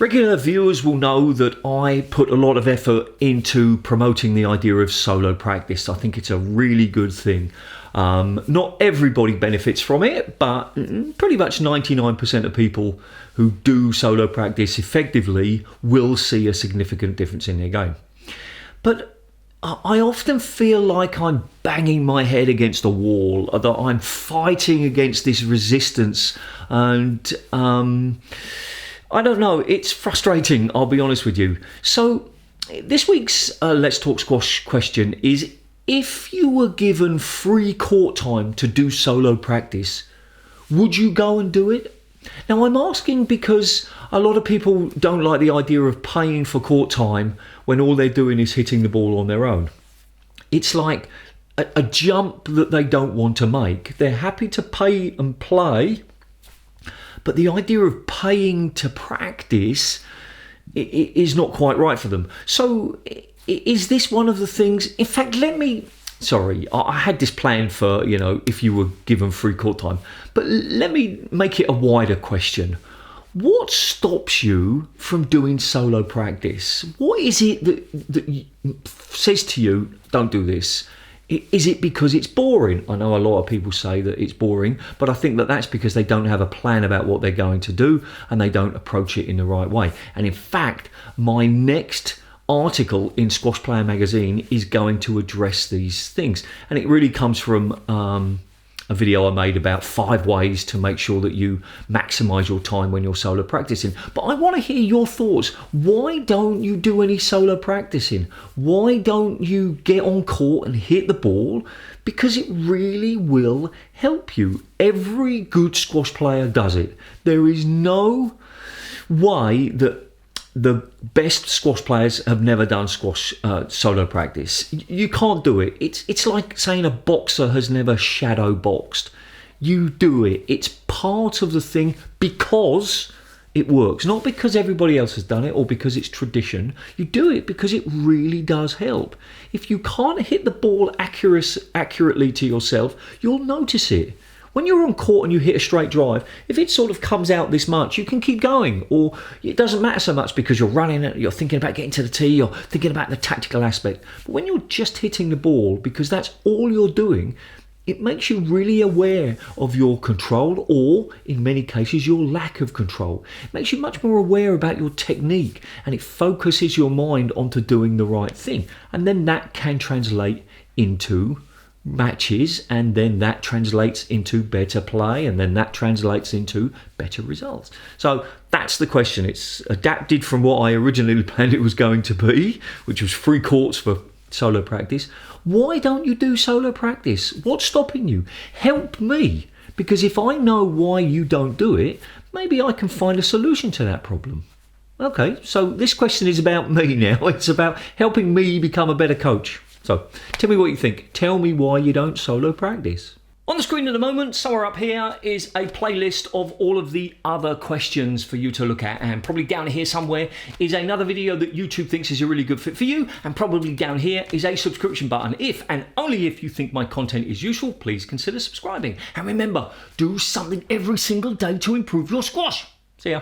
Regular viewers will know that I put a lot of effort into promoting the idea of solo practice. I think it's a really good thing. Not everybody benefits from it, but pretty much 99% of people who do solo practice effectively will see a significant difference in their game. But I often feel like I'm banging my head against a wall, that I'm fighting against this resistance, and I don't know, it's frustrating, I'll be honest with you. So this week's Let's Talk Squash question is, if you were given free court time to do solo practice, would you go and do it? Now, I'm asking because a lot of people don't like the idea of paying for court time when all they're doing is hitting the ball on their own. It's like a jump that they don't want to make. They're happy to pay and play, but the idea of paying to practice is not quite right for them. So is this one of the things? In fact, I had this planned for, if you were given free court time, but let me make it a wider question. What stops you from doing solo practice? What is it that says to you, don't do this? Is it because it's boring? I know a lot of people say that it's boring, but I think that that's because they don't have a plan about what they're going to do and they don't approach it in the right way. And in fact, my next article in Squash Player magazine is going to address these things. And it really comes from a video I made about 5 ways to make sure that you maximize your time when you're solo practicing. But I want to hear your thoughts. Why don't you do any solo practicing? Why don't you get on court and hit the ball? Because it really will help you. Every good squash player does it. There is no way that the best squash players have never done squash solo practice. You can't do it. It's like saying a boxer has never shadow boxed. You do it. It's part of the thing because it works, not because everybody else has done it or because it's tradition. You do it because it really does help. If you can't hit the ball accurately to yourself, you'll notice it. When you're on court and you hit a straight drive, if it sort of comes out this much, you can keep going, or it doesn't matter so much because you're running it, you're thinking about getting to the tee, you're thinking about the tactical aspect. But when you're just hitting the ball, because that's all you're doing, it makes you really aware of your control, or in many cases, your lack of control. It makes you much more aware about your technique, and it focuses your mind onto doing the right thing. And then that can translate into matches, and then that translates into better play, and then that translates into better results. So that's the question. It's adapted from what I originally planned it was going to be, which was free courts for solo practice. Why don't you do solo practice? What's stopping you? Help me, because if I know why you don't do it, maybe I can find a solution to that problem. Okay, so this question is about me now. It's about helping me become a better coach. So tell me what you think. Tell me why you don't solo practice. On the screen at the moment, somewhere up here, is a playlist of all of the other questions for you to look at. And probably down here somewhere is another video that YouTube thinks is a really good fit for you. And probably down here is a subscription button. If and only if you think my content is useful, please consider subscribing. And remember, do something every single day to improve your squash. See ya.